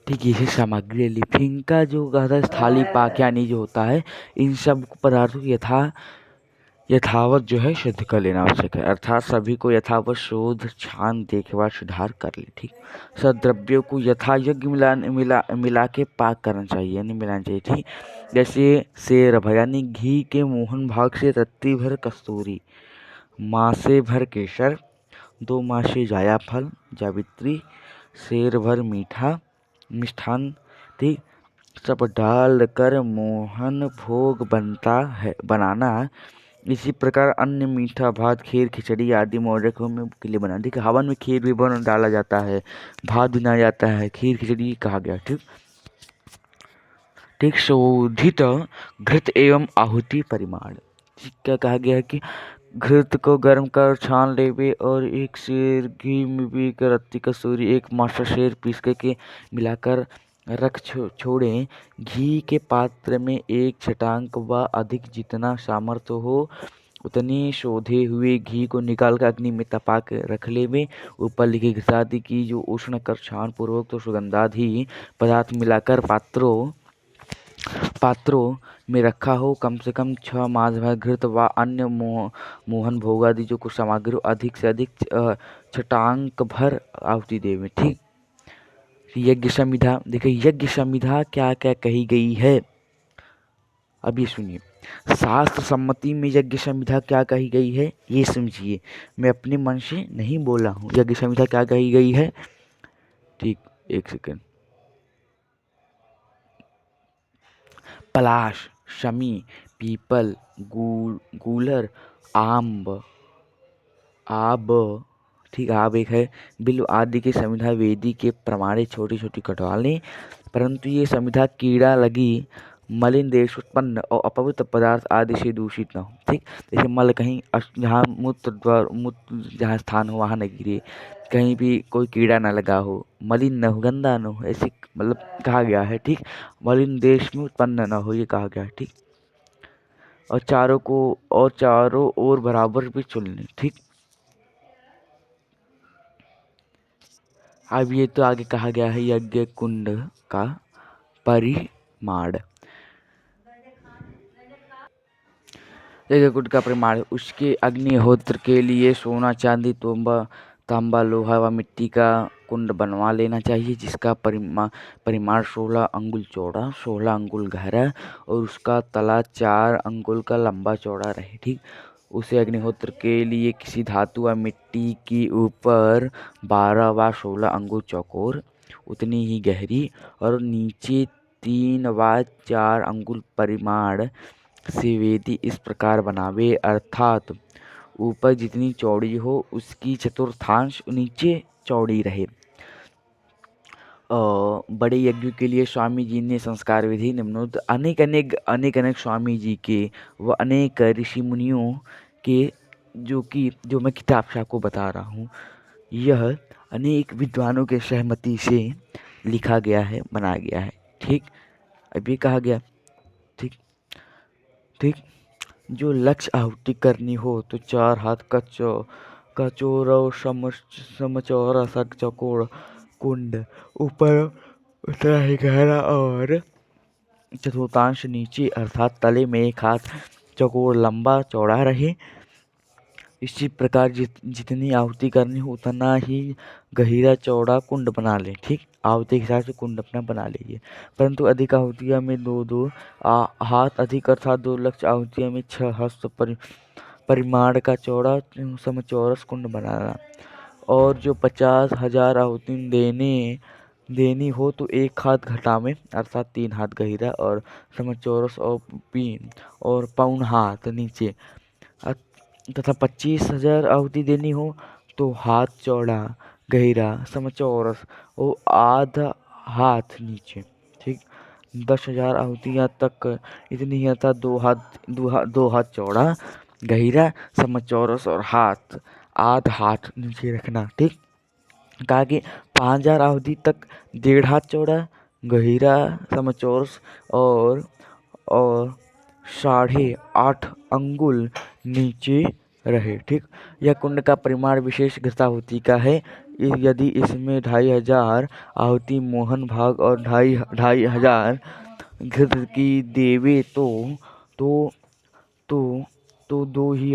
ठीक ये सामग्री लिपिंग का जो कहता है थाली पाक्यानी जो होता है, इन सब पदार्थों को यथावत जो है शुद्ध कर लेना आवश्यक है, अर्थात सभी को यथावत शोध छान देखे बाद सुधार कर ले। ठीक, सब द्रव्यों को यथा योग्य मिला के पाक करना चाहिए, यानी मिलाना चाहिए। ठीक, जैसे शेर भर यानी घी के मोहन भाग से रत्ती भर कस्तूरी, मासे भर केसर, 2 मासे जायफल जावित्री, शेर भर मीठा मिष्ठान। ठीक, सब डालकर मोहन भोग बनाना। इसी प्रकार अन्य मीठा भात खीर खिचड़ी आदि मोदक में के लिए बना। ठीक है, हवन में खीर भी डाला जाता है, भात भी बनाया जाता है, खीर खिचड़ी कहा गया। ठीक ठीक, शोधित घृत एवं आहुति परिमाण। क्या कहा गया है कि घृत को गर्म कर छान लेवे और एक शेर घी में भी कर रत्ती कसूरी एक मास्टर शेर पीस के मिलाकर रख छोड़ें। घी के पात्र में एक छटांक व अधिक जितना सामर्थ्य हो उतनी शोधे हुए घी को निकाल कर अग्नि में तपा के रख लेवे। ऊपर लिखे घृतादि की जो उष्ण कर छान पूर्वक तो सुगंधादि पदार्थ मिलाकर पात्रों में रखा हो। कम से कम 6 मास भर घृत व अन्य मोहन भोग आदि जो कुछ सामग्री अधिक से अधिक छटांक भर आहुति देवे। ठीक, यज्ञ संविधा देखिए, यज्ञ संविधा क्या क्या कही गई है, अब ये सुनिए। शास्त्र सम्मति में यज्ञ संविधा क्या कही गई है ये समझिए, मैं अपने मन से नहीं बोला हूँ। यज्ञ संविधा क्या कही गई है, ठीक, एक सेकेंड। पलाश, शमी, पीपल, गूलर, आब, ठीक, आब एक है, बिल्व आदि की संविधा वेदी के प्रमाणे छोटी छोटी कटवा परंतु ये संविधा कीड़ा लगी मलिन देश उत्पन्न और अपवित्र पदार्थ आदि से दूषित न हो। ठीक, जैसे मल कहीं जहाँ मूत्र जहाँ स्थान हो वहाँ न गिरे, कहीं भी कोई कीड़ा ना लगा हो, मलिन न हो, गंदा न हो, ऐसे मतलब कहा गया है। ठीक, मलिन देश में उत्पन्न न हो ये कहा गया है। ठीक, और चारों ओर बराबर भी चुन लें। ठीक, अब ये तो आगे कहा गया है यज्ञ कुंड का परिमाण। यज्ञ कुंड का परिमाण, उसके अग्निहोत्र के लिए सोना चांदी तांबा लोहा व मिट्टी का कुंड बनवा लेना चाहिए, जिसका परिमाण 16 अंगुल चौड़ा 16 अंगुल गहरा और उसका तला 4 अंगुल का लंबा चौड़ा रहे। ठीक, उसे अग्निहोत्र के लिए किसी धातु व मिट्टी की ऊपर 12 व 16 अंगुल चौकोर उतनी ही गहरी और नीचे 3 व 4 अंगुल परिमाण से वेदी इस प्रकार बनावे, अर्थात ऊपर जितनी चौड़ी हो उसकी चतुर्थांश नीचे चौड़ी रहे। बड़े यज्ञ के लिए स्वामी जी ने संस्कार विधि निम्नोक्त अनेक अनेक स्वामी जी के व अनेक ऋषि मुनियों के जो मैं किताब से आपको बता रहा हूँ, यह अनेक विद्वानों के सहमति से लिखा गया है, बनाया गया है। ठीक, अभी कहा गया। ठीक ठीक, जो लक्ष्य आहुति करनी हो तो 4 हाथ का चौड़ा समचौरा सा चौकोर कुंड ऊपर उतना ही गहरा और चतुर्थांश नीचे अर्थात तले में 1 हाथ चौकोर लंबा चौड़ा रहे। इसी प्रकार जितनी आहुति करनी हो उतना ही गहरा चौड़ा कुंड बना लें। ठीक, आहुति के हिसाब से कुंड अपना बना लीजिए, परंतु अधिक आहुतियों में 2-2 हाथ अधिक अर्थात 2 लक्ष आहुतियों में 6 हस्त परिमाण का चौड़ा समचौरस कुंड बनाना। और जो 50,000 आहुति देनी हो तो 1 हाथ घटावें अर्थात 3 हाथ गहरा और समचौरस और पौन हाथ नीचे तथा 25,000 आहुति देनी हो तो हाथ चौड़ा गहरा समचौरस और आधा हाथ नीचे। ठीक, 10,000 आहुतियाँ तक इतनी ही अर्थात 2 हाथ चौड़ा गहरा समचौरस और आधा हाथ नीचे रखना। ठीक, कहा कि 5,000 आहुति तक 1.5 हाथ चौड़ा गहरा समचौरस और 8.5 अंगुल नीचे रहे। ठीक, यह कुंड का परिमाण विशेष घृताहुति का है, यदि इसमें 2500 आहुति मोहन भाग और 2500 घृत की देवे तो तो तो दो ही